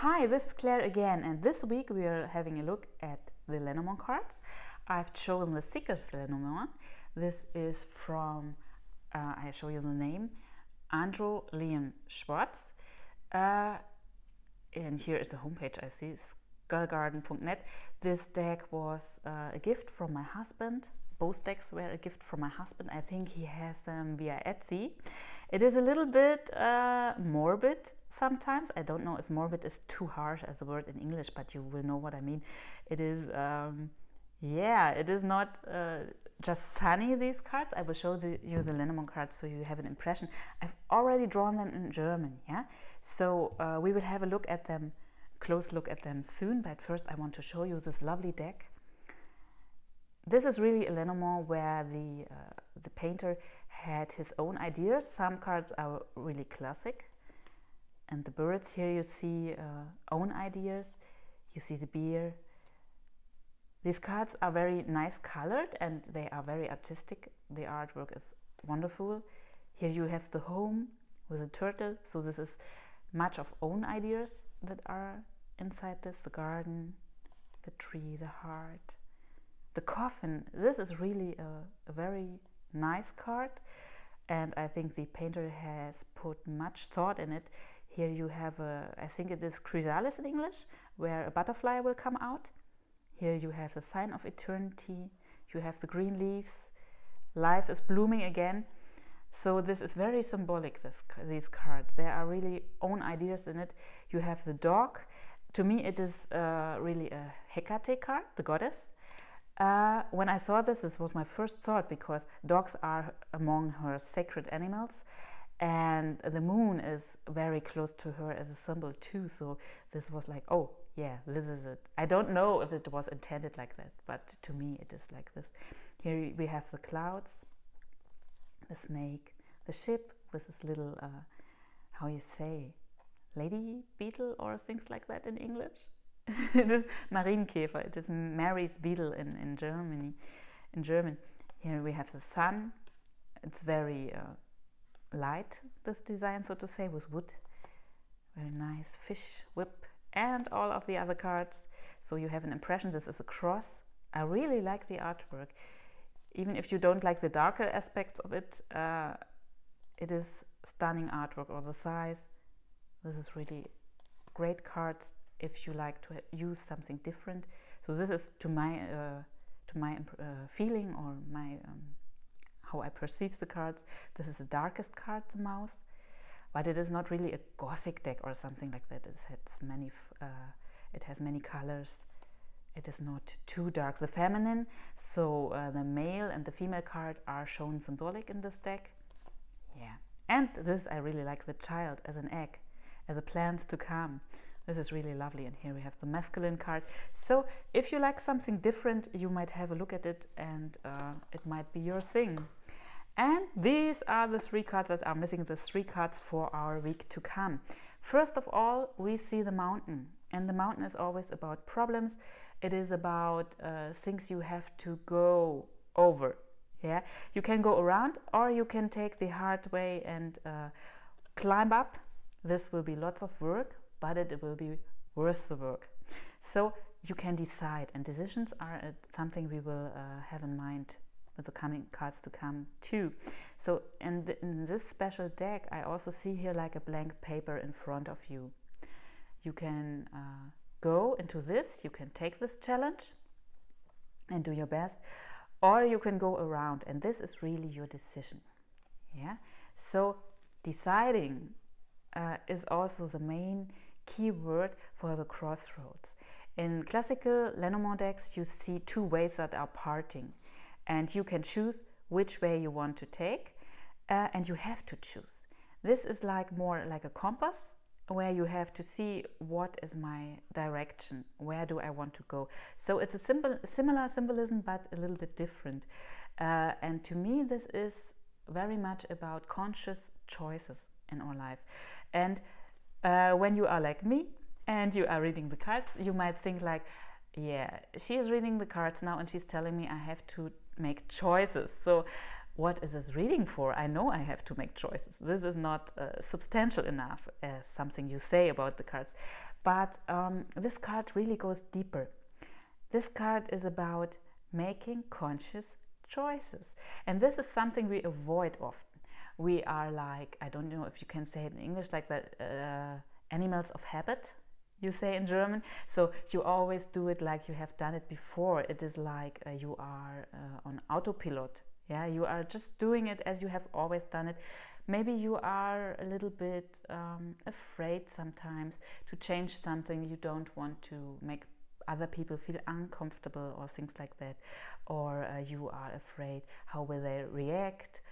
Hi, this is Claire again, and this week we are having a look at the Lenormand cards. I've chosen the thickest Lenormand. This is from, I show you the name, Andrew Liam Schwartz. And here is the homepage I see, skullgarden.net. This deck was a gift from my husband. Both decks were a gift from my husband. I think he has them via Etsy. It is a little bit morbid sometimes. I don't know if morbid is too harsh as a word in English, but you will know what I mean. It is, it is not just sunny, these cards. I will show you the Lenormand cards so you have an impression. I've already drawn them in German, yeah? So we will have a look at them, close look at them soon, but first I want to show you this lovely deck. This is really a Lenormand where the painter had his own ideas. Some cards are really classic. And the birds here you see own ideas. You see the beer. These cards are very nice colored and they are very artistic. The artwork is wonderful. Here you have the home with a turtle. So this is much of own ideas that are inside this. The garden, the tree, the heart. The coffin, this is really a very nice card, and I think the painter has put much thought in it. Here you have I think it is chrysalis in English, where a butterfly will come out. Here you have the sign of eternity, you have the green leaves, life is blooming again. So this is very symbolic, these cards. There are really own ideas in it. You have the dog. To me it is really a Hecate card, the goddess. When I saw this was my first thought, because dogs are among her sacred animals and the moon is very close to her as a symbol too. So this was like, oh yeah, this is it. I don't know if it was intended like that, but to me it is like this. Here we have the clouds, the snake, the ship with this little, how you say, lady beetle or things like that in English. It is Marienkäfer. It is Mary's beetle in Germany. In German, here we have the sun. It's very light, this design, so to say, with wood. Very nice fish, whip, and all of the other cards. So you have an impression. This is a cross. I really like the artwork, even if you don't like the darker aspects of it. It is stunning artwork, or the size. This is really great cards if you like to use something different. So this is to my feeling, or my how I perceive the cards. This is the darkest card, the mouse, but it is not really a gothic deck or something like that. It has many colors. It is not too dark. The feminine, so the male and the female card are shown symbolic in this deck. Yeah, and this I really like, the child as an egg, as a plans to come. This is really lovely. And here we have the masculine card. So if you like something different, you might have a look at it, and it might be your thing. And these are the three cards that are missing, the three cards for our week to come. First of all, we see the mountain. And the mountain is always about problems. It is about things you have to go over. Yeah, you can go around, or you can take the hard way and climb up. This will be lots of work, but it will be worth the work. So you can decide, and decisions are something we will have in mind with the coming cards to come too. So in this special deck, I also see here like a blank paper in front of you. You can go into this, you can take this challenge and do your best, or you can go around, and this is really your decision. Yeah. So deciding is also the main key word for the crossroads. In classical Lenormand decks, you see two ways that are parting, and you can choose which way you want to take, and you have to choose. This is like more like a compass, where you have to see what is my direction, where do I want to go. So it's a similar symbolism, but a little bit different. And to me, this is very much about conscious choices in our life. And when you are like me and you are reading the cards, you might think like, yeah, she is reading the cards now and she's telling me I have to make choices. So what is this reading for? I know I have to make choices. This is not substantial enough as something you say about the cards. But this card really goes deeper. This card is about making conscious choices. And this is something we avoid often. We are like, I don't know if you can say it in English, like the animals of habit, you say in German. So you always do it like you have done it before. It is like you are on autopilot. Yeah, you are just doing it as you have always done it. Maybe you are a little bit afraid sometimes to change something. You don't want to make other people feel uncomfortable or things like that. Or you are afraid, how will they react?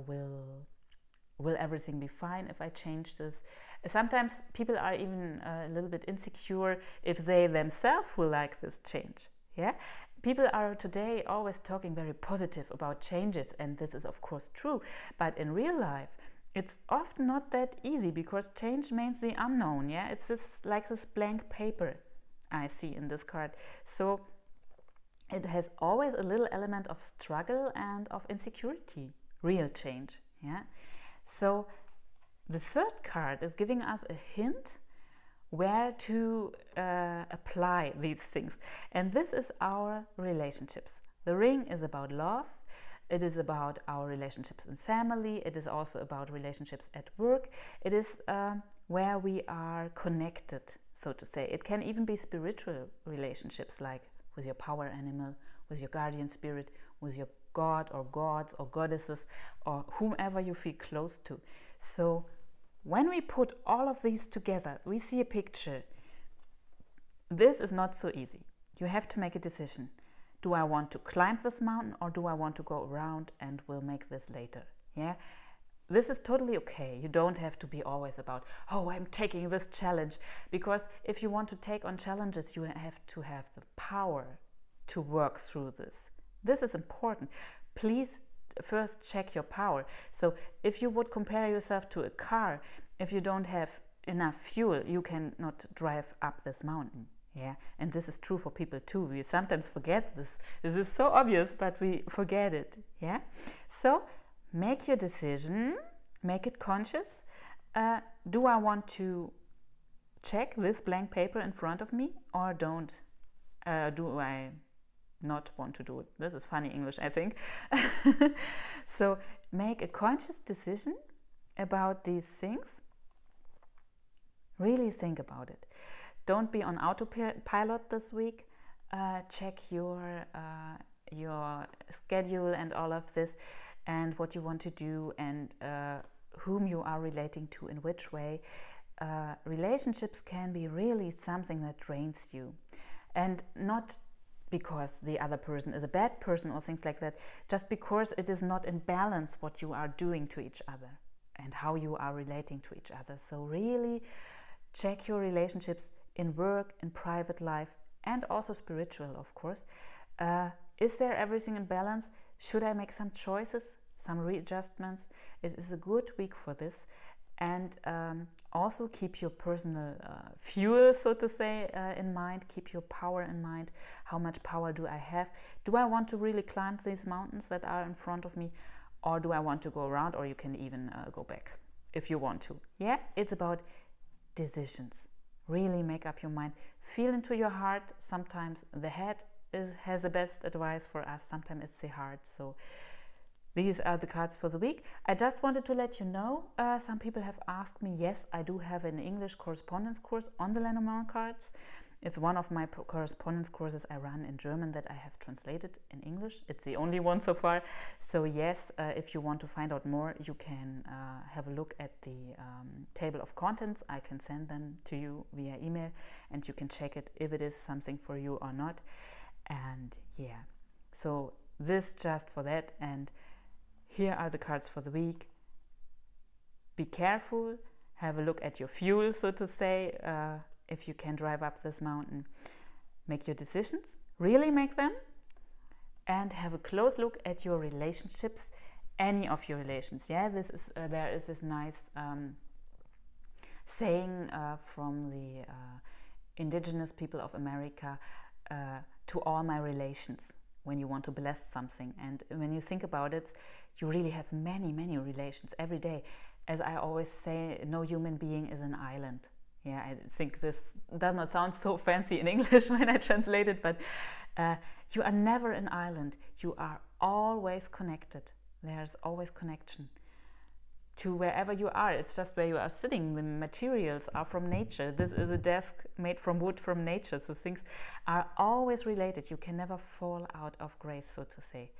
Will everything be fine if I change this? Sometimes people are even a little bit insecure if they themselves will like this change. Yeah, people are today always talking very positive about changes, and this is of course true, but in real life it's often not that easy, because change means the unknown. Yeah, it's like this blank paper I see in this card. So it has always a little element of struggle and of insecurity, real change. Yeah, so the third card is giving us a hint where to apply these things. And this is our relationships. The ring is about love. It is about our relationships in family. It is also about relationships at work. It is where we are connected, so to say. It can even be spiritual relationships, like with your power animal, with your guardian spirit, with your god or gods or goddesses, or whomever you feel close to. So when we put all of these together, we see a picture. This is not so easy. You have to make a decision. Do I want to climb this mountain, or do I want to go around and we'll make this later? Yeah, this is totally okay. You don't have to be always about, oh, I'm taking this challenge, because if you want to take on challenges, you have to have the power to work through this. This is important. Please first check your power. So if you would compare yourself to a car, if you don't have enough fuel, you cannot drive up this mountain. Yeah, and this is true for people too. We sometimes forget this. This is so obvious, but we forget it. Yeah, so make your decision, make it conscious. Do I want to check this blank paper in front of me, or don't? Do I not want to do it? This is funny English, I think. So make a conscious decision about these things. Really think about it. Don't be on autopilot this week. Check your schedule and all of this, and what you want to do, and whom you are relating to in which way. Relationships can be really something that drains you, and not because the other person is a bad person or things like that, just because it is not in balance what you are doing to each other and how you are relating to each other. So really check your relationships in work, in private life, and also spiritual, of course. Is there everything in balance? Should I make some choices, some readjustments? It is a good week for this. And also keep your personal fuel, so to say, in mind. Keep your power in mind. How much power do I have? Do I want to really climb these mountains that are in front of me? Or do I want to go around? Or you can even go back if you want to. Yeah, it's about decisions. Really make up your mind. Feel into your heart. Sometimes the head has the best advice for us. Sometimes it's the heart. So these are the cards for the week. I just wanted to let you know, some people have asked me, yes, I do have an English correspondence course on the Lenormand cards. It's one of my correspondence courses I run in German that I have translated in English. It's the only one so far. So yes, if you want to find out more, you can have a look at the table of contents. I can send them to you via email, and you can check it if it is something for you or not. And yeah, so this just for that. And here are the cards for the week. Be careful. Have a look at your fuel, so to say, if you can drive up this mountain. Make your decisions, really make them, and have a close look at your relationships, any of your relations. Yeah, there is this nice saying from the indigenous people of America, to all my relations, when you want to bless something. And when you think about it, you really have many, many relations every day. As I always say, no human being is an island. Yeah, I think this does not sound so fancy in English when I translate it, but you are never an island. You are always connected. There's always connection to wherever you are. It's just where you are sitting. The materials are from nature. This is a desk made from wood from nature. So things are always related. You can never fall out of grace, so to say.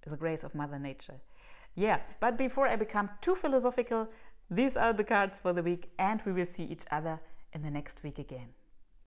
The grace of Mother Nature. Yeah, but before I become too philosophical, these are the cards for the week, and we will see each other in the next week again.